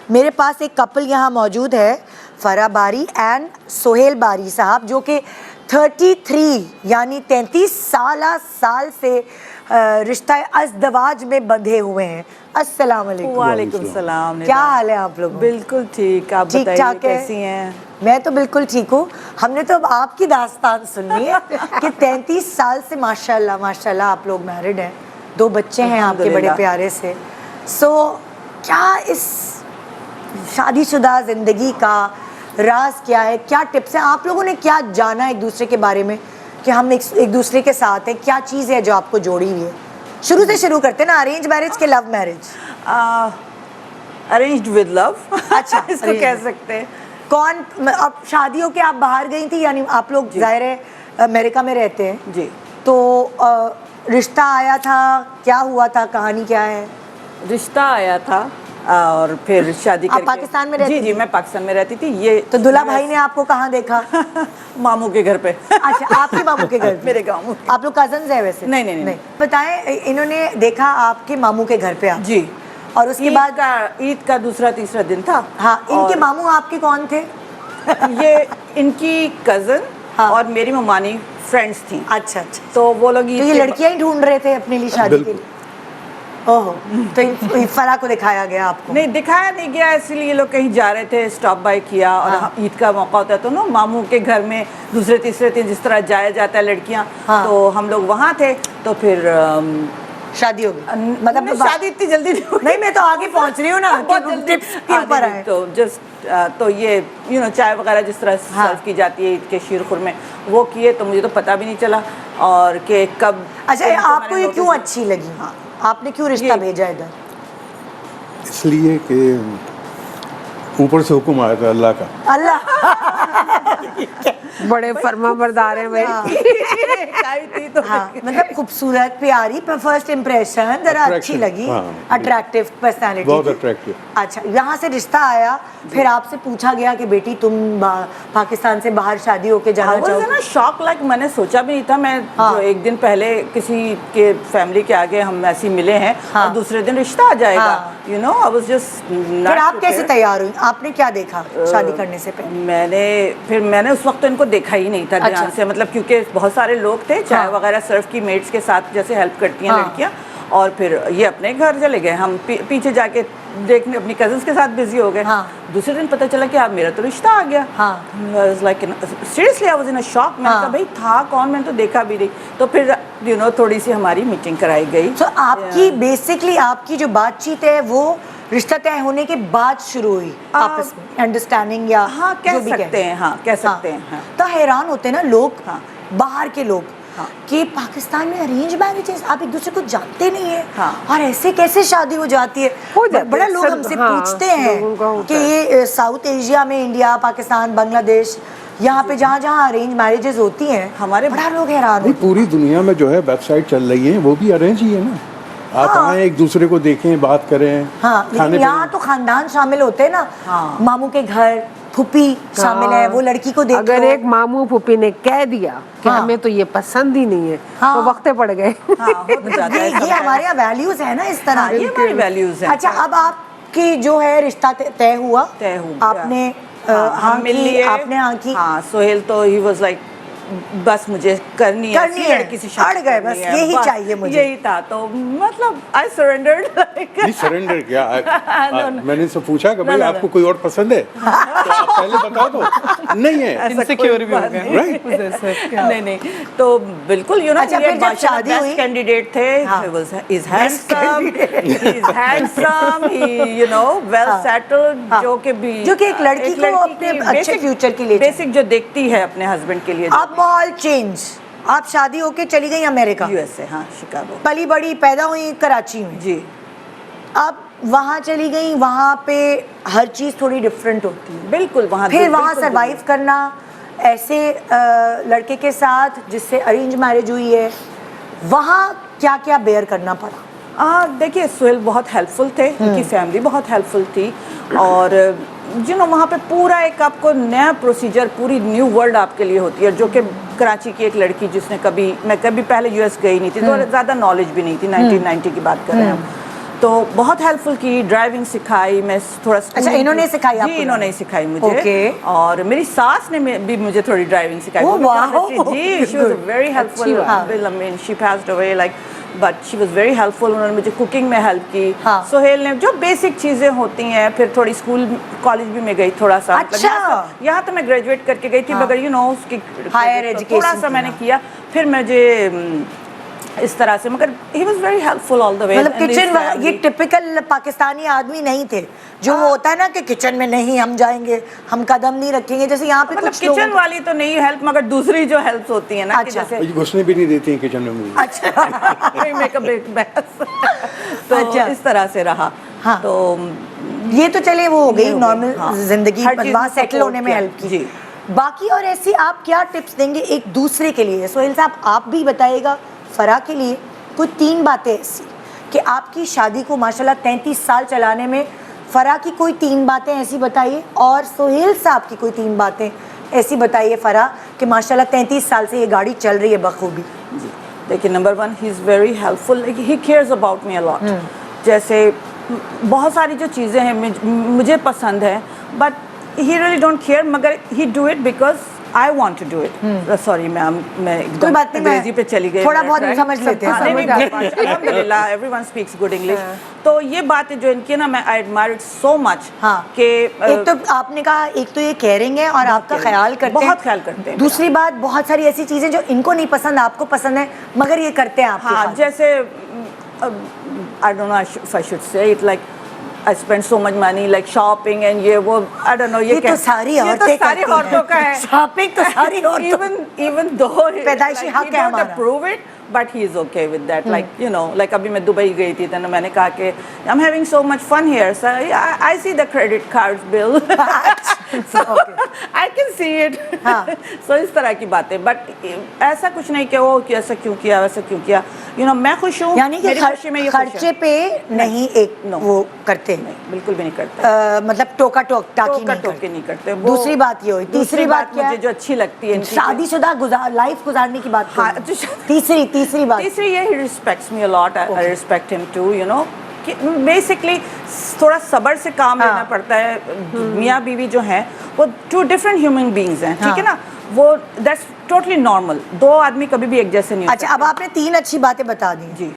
میرے پاس ایک کپل یہاں موجود ہے, فرح باری اینڈ سہیل باری صاحب, جو کہ 33 یعنی 33 سال سے رشتہ ازدواج میں بندھے ہوئے ہیں. السلام علیکم. وعلیکم السلام. کیا حال ہے آپ لوگ؟ بالکل ٹھیک, آپ بتائیے کیسی ہیں؟ میں تو بالکل ٹھیک ہوں. ہم نے تو اب آپ کی داستان سننی ہے کہ 33 سال سے ماشاءاللہ آپ لوگ میرڈ ہیں, 2 بچے ہیں آپ کے بڑے پیارے سے. سو کیا اس شادی شدہ زندگی کا راز کیا ہے, کیا ٹپس ہیں, آپ لوگوں نے کیا جانا ایک دوسرے کے بارے میں کہ ہم ایک دوسرے کے ساتھ ہیں, کیا چیز ہے جو آپ کو جوڑی ہوئی ہے؟ شروع سے شروع کرتے ہیں نا, ارینج میرج کے لو میرج؟ ارینجڈ ود لو. اچھا, اس کو کہہ سکتے ہیں. کون اب شادی ہو کے آپ باہر گئی تھی, یعنی آپ لوگ ظاہر ہے امریکہ میں رہتے ہیں جی, تو رشتہ آیا تھا, کیا ہوا تھا, کہانی کیا ہے؟ رشتہ آیا تھا اور پھر شادی کر کے. پاکستان میں رہتی؟ جی, میں پاکستان میں رہتی تھی. یہ تو دلہا بھائی نے آپ کو کہاں دیکھا؟ ماموں کے گھر پہ. اچھا, آپ کے ماموں کے گھر پہ؟ میرے گاؤں. آپ لوگ کزنز ہیں ویسے؟ نہیں. بتائیں, انہوں نے دیکھا آپ کے ماموں کے گھر پہ آپ؟ جی, اور اس کے بعد عید کا دوسرا تیسرا دن تھا. ہاں, ان کے ماموں آپ کے کون تھے؟ یہ ان کی کزن اور میری ممانی فرینڈس تھیں. اچھا, تو وہ لوگ یہ لڑکیاں ہی ڈھونڈ رہے تھے اپنے لیے شادی کے لیے؟ اوہ, تو فرح کو دکھایا گیا آپ کو؟ نہیں, دکھایا نہیں گیا, اسی لیے یہ لوگ کہیں جا رہے تھے, اسٹاپ بائی کیا. اور عید کا موقع ہوتا ہے تو نا ماموں کے گھر میں دوسرے تیسرے دن جس طرح جایا جاتا ہے لڑکیاں, تو ہم لوگ وہاں تھے. تو پھر شادی ہو گئی؟ مطلب شادی اتنی جلدی نہیں, میں تو آگے پہنچ رہی ہوں نا, ٹپس کے اوپر آئے. تو جسٹ تو یہ چائے وغیرہ جس طرح سرو کی جاتی ہے عید کے شیر خورمے, وہ کیے. تو مجھے تو پتہ بھی نہیں چلا اور کہ کب. اچھا, آپ کو یہ کیوں اچھی لگی, آپ نے کیوں رشتہ بھیجا ادھر؟ اس لیے کہ اوپر سے حکم آیا تھا اللہ کا. اللہ, بڑے فرما بردار ہیں بھائی. مطلب خوبصورت, پیاری, فرسٹ امپریشن ذرا اچھی لگی, اٹریکٹیو پرسنالٹی. بہت اٹریکٹیو. اچھا, یہاں سے رشتہ آیا, پھر آپ سے پوچھا گیا کہ بیٹی تم پاکستان سے باہر شادی ہو کے جانا چاہو گی؟ شوق, لائک میں نے سوچا بھی نہیں تھا. میں جو ایک دن پہلے کسی کے فیملی کے آگے ہم ایسے ملے ہیں اور دوسرے دن رشتہ آ جائے گا, you know, I was just. پھر آپ کیسے تیار ہوئی, آپ نے کیا دیکھا شادی کرنے سے پہلے؟ میں نے اس وقت ان کو دیکھا ہی نہیں تھا دھیان سے, مطلب کیونکہ بہت سارے لوگ تھے, چائے وغیرہ سرو کی میٹس کے ساتھ جیسے ہیلپ کرتی ہیں لڑکیاں. اور پھر یہ اپنے گھر چلے گئے, ہم پیچھے جا کے دیکھنے اپنی کزنس کے ساتھ بزی ہو گئے. دوسرے دن پتہ چلا کہ میرا تو رشتہ آ گیا. سیریسلی آئی واز ان اے شاک. میں نے کہا بھائی تھا کون, میں نے تو دیکھا بھی نہیں. تو پھر یو نو تھوڑی سی ہماری میٹنگ کرائی گئی. تو آپ کی بیسکلی آپ کی جو بات چیت ہے وہ رشتہ طے ہونے کے بعد شروع ہوئی آپس میں, انڈرسٹینڈنگ یا کہہ سکتے ہیں. کہہ سکتے ہیں. تو حیران ہوتے ہیں نا لوگ, باہر کے لوگ, کہ پاکستان میں ارینج میرجز, آپ ایک دوسرے کو جانتے نہیں ہیں اور ایسے کیسے شادی ہو جاتی ہے. بڑا لوگ ہم سے پوچھتے ہیں کہ یہ ساؤتھ ایشیا میں, انڈیا, پاکستان, بنگلہ دیش, یہاں پہ جہاں جہاں ارینج میرجز ہوتی ہیں, ہمارے بڑا لوگ حیران ہوتے ہیں. پوری دنیا میں جو ہے ویب سائٹ چل رہی ہیں وہ بھی ارینج ہی ہے نا. آپ آئیں, ایک دوسرے کو دیکھیں, بات کریں. ہاں, لیکن یہاں تو خاندان شامل ہوتے ہیں نا, ماموں کے گھر, پھوپھی شامل ہے, وہ لڑکی کو دیکھ. اگر ایک ماموں پھوپھی نے کہہ دیا کہ ہمیں تو یہ پسند ہی نہیں ہے تو وقت پڑ گئے. یہ ہمارے یہاں ویلیوز ہیں نا اس طرح. یہ ہماری ویلیوز ہیں. اچھا, اب آپ کی جو ہے رشتہ طے ہوا, آپ نے آپ نے آنکھی. ہاں, سہیل تو ہی واز لائک بس مجھے کرنی ہے لڑکی سے شادی, اڑ گئے بس, یہی چاہیے مجھے. یہی تھا. تو مطلب آئی سرینڈرڈ. نہیں سرینڈر کیا, میں نے ان سے پوچھا کہ بھائی آپ کو کوئی اور پسند ہے تو آپ پہلے بتا دو. نہیں ہے, انسیکیور بھی ہو گئے. نہیں, تو بالکل یو نو, یہ بیسٹ کینڈیڈیٹ تھے. Is handsome, you know, well settled, جو کہ ایک لڑکی کو اپنے اچھے فیوچر کے لیے بیسک جو دیکھتی ہے اپنے ہسبینڈ کے لیے. اب ماحول چینج, آپ شادی ہو کے چلی گئی امریکہ, یو ایس اے. ہاں, شکاگو. پلی بڑی, پیدا ہوئی کراچی میں. جی. اب وہاں چلی گئی, وہاں پہ ہر چیز تھوڑی ڈفرینٹ ہوتی ہے. بالکل. پھر وہاں سروائیو کرنا ایسے لڑکے کے ساتھ جس سے ارینج میرج ہوئی ہے, وہاں کیا کیا بیئر کرنا پڑا؟ دیکھیے, سہیل بہت ہیلپ فل تھے, ان کی فیملی بہت ہیلپ فل تھی. اور وہاں پہ پورا ایک آپ کو نیا پروسیجر, پوری نیو ورلڈ آپ کے لیے ہوتی ہے, جو کہ کراچی کی ایک لڑکی جس نے میں کبھی پہلے یو ایس گئی نہیں تھی, تو زیادہ نالج بھی نہیں تھی. 1990 کی بات کر رہے ہیں ہم. تو بہت ہیلپ فل کی, ڈرائیونگ سکھائی, میں تھوڑا اچھا انہوں نے سکھائی آپ کو؟ جی انہوں نے سکھائی مجھے. Okay. اور میری ساس نے بھی مجھے تھوڑی ڈرائیونگ سکھائی. Oh, wow. جی she was very helpful. I mean she passed away like but she was very helpful. انہوں نے مجھے کوکنگ میں ہیلپ کی. سہیل نے جو بیسک چیزیں ہوتی ہیں, پھر تھوڑی اسکول کالج بھی میں گئی تھوڑا سا. یہاں تو میں گریجویٹ کر کے گئی تھی مگر یو نو اس کی ہائر ایجوکیشن تھوڑا سا میں نے کیا. پھر مجھے اس طرح سے, مگر ہی واز ویری ہیلپ فل آل دا وے. مطلب کچن یہ ٹپکل پاکستانی آدمی نہیں تھے جو وہ ہوتا ہے نا کہ کچن میں نہیں ہم جائیں گے, ہم قدم نہیں رکھیں گے, جیسے یہاں پہ مطلب کچن والی تو نہیں ہیلپ, مگر دوسری جو ہیلپس ہوتی ہیں نا, جیسے گھسنے بھی نہیں دیتی ہیں کچن میں مجھے. اچھا میک اپ تو اس طرح سے رہا. تو یہ تو چلے وہ ہو گئی نارمل زندگی, وہاں سیٹل ہونے میں ہیلپ کی. باقی اور ایسی آپ کیا ٹپس دیں گے ایک دوسرے کے لیے؟ سہیل صاحب آپ بھی بتائیے گا فرح کے لیے کوئی 3 باتیں ایسی کہ آپ کی شادی کو ماشاءاللہ 33 سال چلانے میں فرح کی کوئی 3 باتیں ایسی بتائیے, اور سہیل صاحب کی کوئی 3 باتیں ایسی بتائیے فرح کہ ماشاءاللہ 33 سال سے یہ گاڑی چل رہی ہے بخوبی. جی دیکھیے, number 1 he is very helpful, he cares about me a lot. جیسے بہت ساری جو چیزیں ہیں مجھے پسند ہیں, but he really don't care, مگر he do it because I want to do it. Sorry ma'am, میں کوئی بات نہیں, انگریزی پہ چلی گئی, تھوڑا بہت سمجھ لیتے ہیں. الحمدللہ everyone speaks good English. تو یہ باتیں جو ان کی نا, میں I admire it so much. کہ ایک تو آپ نے کہا, ایک تو یہ کیئرنگ ہے اور آپ کا خیال کرتے ہیں, بہت خیال کرتے ہیں. دوسری بات بہت ساری ایسی چیزیں جو ان کو نہیں پسند آپ کو پسند ہے مگر یہ کرتے ہیں آپ کے ساتھ. جیسے I don't know if I should say it, like I spend so much money like shopping and یہ وہ I don't know, یہ تو ساری عورتوں کا ہے. شاپنگ تو ساری عورتوں, even though پیدائشی حق ہے ہمارا. approve it but he is okay with that. Like you know, like ابھی میں دبئی گئی تھی تو میں نے کہا کہ I'm having so much fun here, so I see the credit card bill. So I can see it. So اس طرح کی باتیں, بٹ ایسا کچھ نہیں کہ وہ ایسا کیوں کیا ویسا کیوں کیا, you know میں خوش ہوں, یعنی کہ خرچے پہ نہیں ایک وہ کرتے, بالکل بھی نہیں کرتے, مطلب ٹوکا ٹاکی نہیں کرتے. دوسری بات یہ ہوئی. تیسری بات کیا مجھے جو اچھی لگتی ہے, شادی شدہ لائف گزارنے کی بات. تیسری بات یہ he respects me a lot. I respect him too, you know. Basically تھوڑا صبر سے کام لینا پڑتا ہے. میاں بیوی جو ہیں وہ 2 different human beings ہیں, ٹھیک ہے نا, وہ that's totally normal. 2 آدمی کبھی بھی ایک جیسے نہیں. اچھا اب آپ نے 3 اچھی باتیں بتا دی. جی